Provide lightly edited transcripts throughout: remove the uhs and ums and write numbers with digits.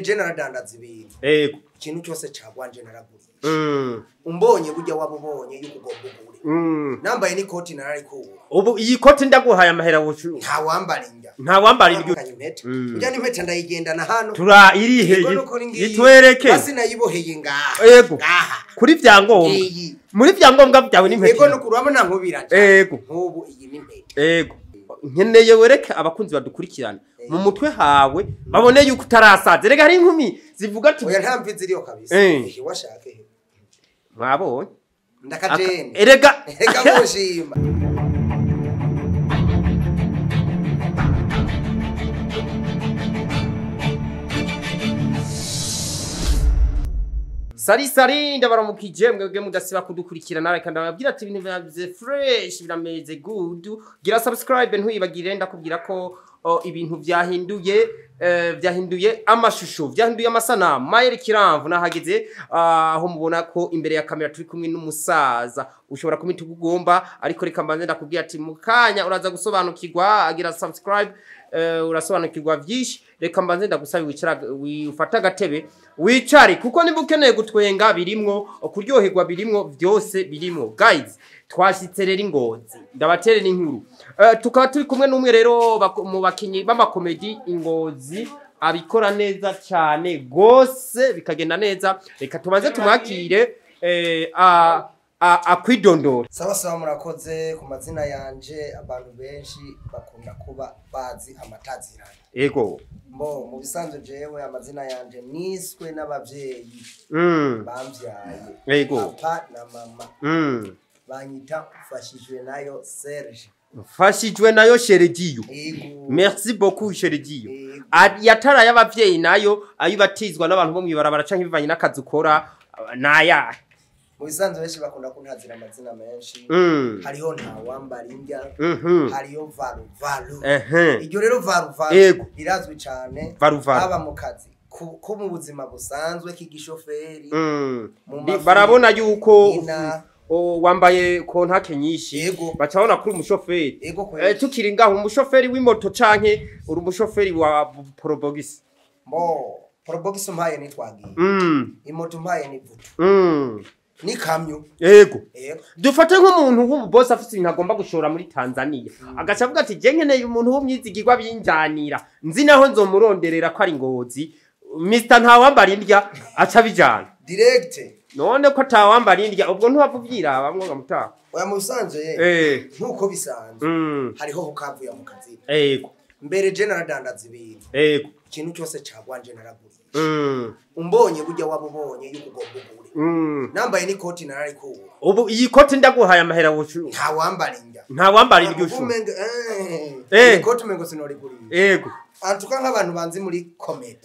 general dandaza ibintu Ego. Ikintu cyose cyagwanje naragurisha. Umbonye burya wabubonye yukugomba ugure. Nambaye ni koti nararikura. Ubu iyi koti ndaguhaye amahera wushu. Nta wambaringa. Nta wambarira iryo. Burya ni mpeta ndayigendana hano. Tura irihe itwereke. Basi nayiboheye ngaha. Ego. Kuri vyangombwa. Muri vyangombwa byawe ni mpeta. Ego no kurabona nkubiraje. Ego. Nkubu iyi ni mpeta. Ego. Nkeneye wereke abakunzi badukurikirana. Mu mutwe hawe babone yuko utarasaze. Rega hari inkumi zivuga ati oya nta mvizi iriyo kabisa. Ehe washake. Mwabonye? Ndakajene. Erega mushima. Sari ndabaramukije mwebwe mudasiba kudukurikirana reka ndababwira ati ibintu byaze fresh birameze good gira subscribe ntuyibagire ndakubwira ko ibintu byahinduye amashusho byahinduye amasanamu Mayeri Kiramvu nahageze aho mubona ko imbere ya kamera turi kumwe n'umusaza ushobora kumita ugomba ariko reka mbanze ndakubwira ati mukanya uraza gusobanukirwa agira subscribe urasobanukirwa byinshi reka mbanze ndagusaba wicara wifata gatebe wicare kuko niba ukeneye gutwenga birimwo kuryoherwa birimwo byose birimwo guys twashitse rero Ingozi ndabatere n'inkuru tukaba turi kumwe n'umwe rero mu bakinyi b'amakomedi Ingozi abikora neza cyane gose bikagenda neza reka tubanze tumwakire akwidondora sawa murakoze ku mazina yanje abantu benshi bakunda kuba bazi amatazirana ego mu bisanzwe jewe amazina yanje niswe n'abavyeyi bambyaye ego papa na mama banyita ufashijwe nayo Serge Fashijwe nayo Sheregiyo. Merci beaucoup Sheregiyo. Yatara y'abavyeyi nayo ayubatizwa n'abantu bo mwibarabara canke bivanye n'akazi ukora naya. Mu bisanzwe benshi bakunda kuntazira amazina menshi. Hariho NTAWAMBARIRYA. Hariho VYOSE. Iryo rero VYOSE irazwi cyane aba mu kazi ko mu buzima busanzwe k'igishoferi. Barabona yuko wambaye kontake nyinshi bacabona kuri umushoferi tukiri ngaho umushoferi w'imoto canke uri umushoferi wa porobogisi porobogisi mpaye nitwagiye imoto mpaye ni vutu ni kamyo ego dufate nk'umuntu w'umuboss afite ibintu agomba gushora muri Tanzania agacavuga ati je nkeneye umuntu w'umyizigirwa binjanira nzi naho nzomuronderera ko ari Ngozi Mr NTAWAMBARIRYA aca bijana direct none ko NTAWAMBARIRYA ubwo ntubavuvyira bamwe ngamutaha oya musanze nkuko bisanzwe hariho hukavuye mu kazi ego mbere general dandaza ibintu ego ikintu cyose cyagwanje naragurisha umbonye burya wabubonye yukugomba ugure nambaye ni koti nararikura ubu iyi koti ndaguhaye amahera wushu NTAWAMBARIRYA ushu koti mengo sinoriguriye ego antuka nk'abantu banzi muri comedy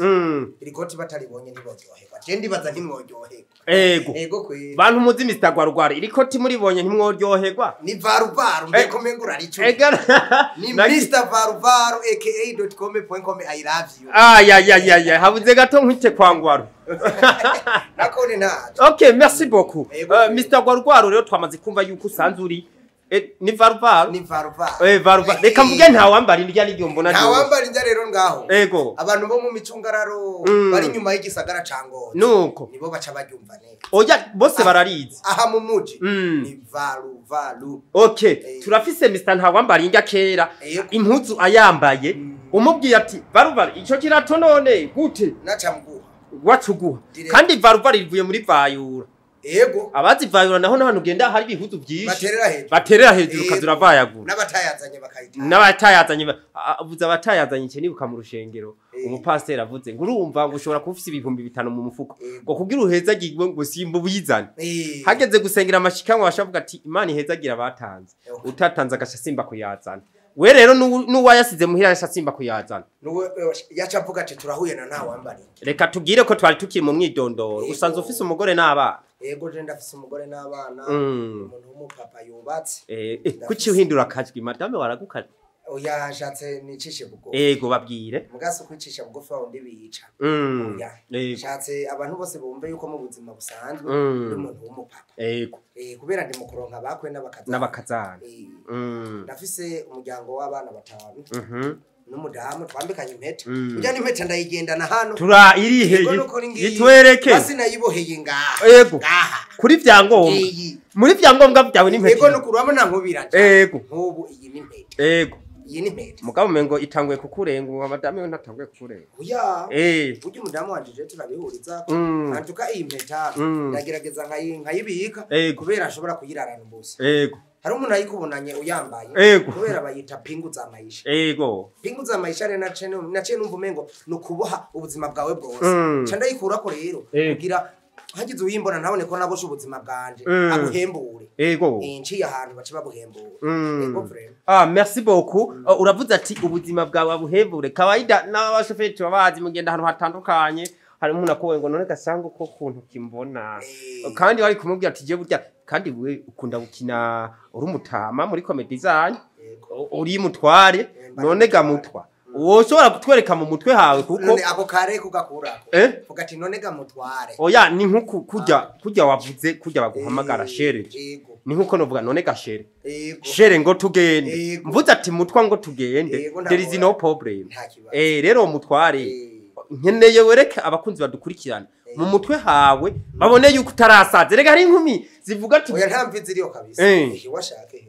iri koti bataribonye ntiboryoherwa je ndibaza ntimworyoherwa ego kwe bantu muzi Mr Gwarugwara iri koti muribonye ntimworyoherwa ni varuvaru ndeko mengo rarico ni Mr Varuvaru aka.com.com I love you ya habuze gato nkwite kwangwaru nakone nta okay merci beaucoup Mr Gwarugwara rero twamaze kumva yuko usanzuri ni varuvaru varuvaru reka mvuge NTAWAMBARIRYA n'iryo mbona NTAWAMBARIRYA rero ngaho ego abantu bo mu micungararo bari nyuma y'igisagara cangozi nuko nibo baca baryumva neza oya bose bararizi aha mu muji ni varuvaru okay turafise Mr NTAWAMBARIRYA kera impuzu ayambaye umubwiye ati varuvaru ico kirato none gute nacamuguha wacuguha kandi varuvaru ivuye muri vayura ego abazi vayura naho n'ahantu ugenda hari ibihuzu byinshi baterera hejuru kazura vayagura n'abatayazanye bakayita n'abatayazanye avuze abatayazanye cye nibuka mu rushengero umupasiteri avuze ngo urumva ngo ushobora kufisa ibihumbi 5 mu mufuko ngo kugira uhezagirwe ngo simba ubizane hageze gusengera amashikanwa washavuga ati Imana ihezagira abatanze utatanze agasha simba kuyazana we rero nuwayasize muhira yashasimba kuyazana yacavuga ati turahuye na NTAWAMBARIRYA reka tugire ko twari tukiri mu mwidondoro usanze ufise umugore n'abana ego je ndafise umugore n'abana umuntu w'umupapa yubatse kuki uhindura akajwi madame waragukana oya yashatse nicishe bugo ego babwire mugaso kwicisha bugufi aho ndibica yashatse abantu bose bumve yuko mu buzima busanzwe umuntu w'umupapa ego kubera ndi mukuronka bakwe n'abakazana ndafise umuryango w'abana 5 n'umudamu twambikanye impeta ujya n'impeta ndayigendana hano tura irihe yitwereke basi nayiboheye ngaha yego kuri vyangombwa muri vyangombwa byawe n'impeta yego no kurabona nkubira yego nkubu iyi n'impeta yego iyi n'impeta mugabo mengo itanguye kukurenga abadamu yo ntatanguye kukurenga oya ujye umudamu wanje je turabihuriza antuka iyi mpeta ndagerageza nkayibika kubera ashobora kuyirarana ubusa yego hari umuntu ayikubonanye uyambaye kubera bayita pingu za maisha yego pingu za maisha rero nace numva umengo nukuboha ubuzima bwawe bwose canda yikura ko rero kugira hagize uyimbona ntabone ko naboshe ubuzima bwanje aguhembure yego nciye ahantu bace baguhembura yego friend merci beaucoup uravuze ati ubuzima bwawe abuhembure kawaida n'abashoferi babazi mugenda ahantu hatandukanye hari umuntu akowe ngo none gasanga uko kuntu kimbona kandi wari kumubwira ati je burya kandi we ukunda gukina uri umutama muri comedy zanyu uri mutware none gamutwa woshobora kutwereka mu mutwe hawe kuko none ako kare kugakurako ugati none gamutware oya ni nkuko kujya wavuze kujya baguhamagara shere ni nkuko novuga none gashere shere ngo tugende mvuze ati mutwa ngo tugende there is no problem rero mutware nkeneye wereke abakunzi badukurikirana mu mutwe hawe babone yuko utarasaze rega hari inkumi zivuga ati oya nta mvizi iriyo kabisa washake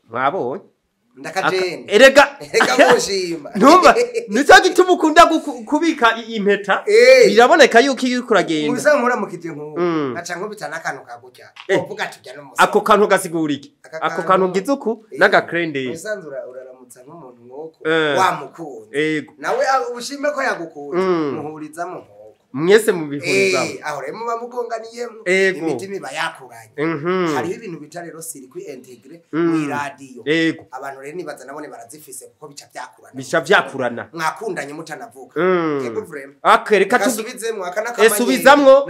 mwabonye ndakajene erega mushima ntumba nico gituma ukunda kubika impeta biraboneka yuko iyo kuragenda ubisa nkora mukije nkubu ngaca nkubita nakantu kagutya uvuga tujya no musa ako kantu gasigurike ako kantu gizuku naga krende usanzura uraramutsa nk'umuntu nkoko wamukunze nawe ubushime ko yagukunze muhurizamo mwese mubihuriza aho rero bamugonganiyemo imitima bayakuranye hari ibintu bita rero siri kwi integre mu radio abantu rero nibaza nabone barazifise kuko bica byakurana mwakundanye mutanavuga yego vrem akereka tubizemwe subizamwo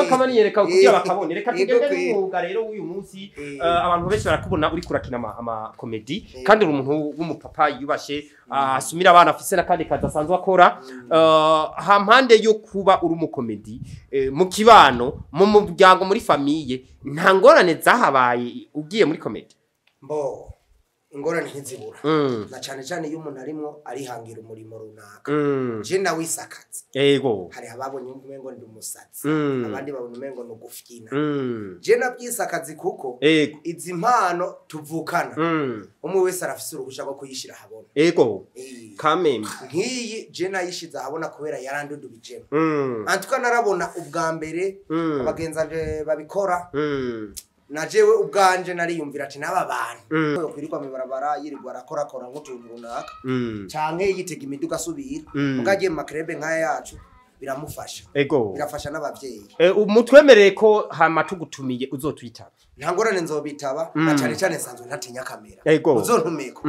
kamaniyereka kugira bakabone reka tugende n'umwuga rero uyu munsi abantu benshi barakubona uri kurakina ama comedy kandi uri umuntu w'umupapa yubashe asumira abana afise nakandi kadasanzwe akora hampande yo kuba uri umukomedi mu kibano mu muryango muri famille nta ngorane zahabaye ugiye muri comedy mbo ingorane ntizibura na cyane iyo umuntu arimo arihangira umurimo runaka je nawe isakaza yego hari ababonye umengo ndi umusatsi abandi babona umengo no gufyina je nabyisakazi kuko izi mpano tuvukana umwe wese arafise uruhusha rwo kuyishira habona yego kameme nkiyi je nayishiza habona kubera yarandudubijemo antuka narabona ubwa mbere abagenzanje babikora najewe ubwanje nariyumvira ati naba bantu yo kwirirwa mibarabara yirirwa arakora nk'utuntu runaka canke yitega imiduga asubira mugagiye mu makrebe nkaya yacu biramufasha birafasha n'abavyeyi umutwemereye ko hama tugutumiye uzotwitaba nta ngorane nzobitaba na cyane sanzwe ntatinya kamera uzontumeko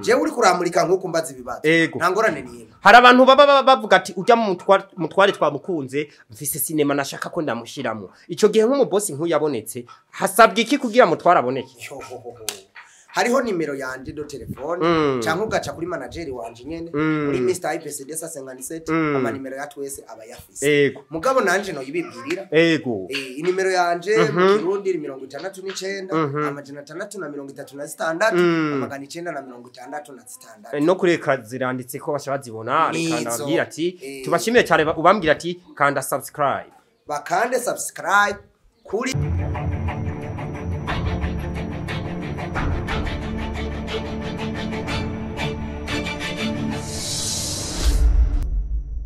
jewe uri kuramurika nk'uko mbaza ibibazo nta ngorane niyo hari abantu baba bavuga ati ujya mu mutware twamukunze mfise sinema nashaka ko ndamushiramo ico gihe nk'umubosi nk'uyabonetse hasabwa iki kugira mutware aboneke hariho nimero yanje do telefone cyangwa ugaca kuri manager wanje nyene muri Mr IPCD 57 ama nimero ya twese aba yafise mugabo nanje no yibibwirira inimero yanje mu Kirundi 69 amajana 636 amagana 966 no kureka ziranditse ko bashabazibona rekana ati tubashimire cyane ubambwira ati kanda subscribe bakande subscribe kuri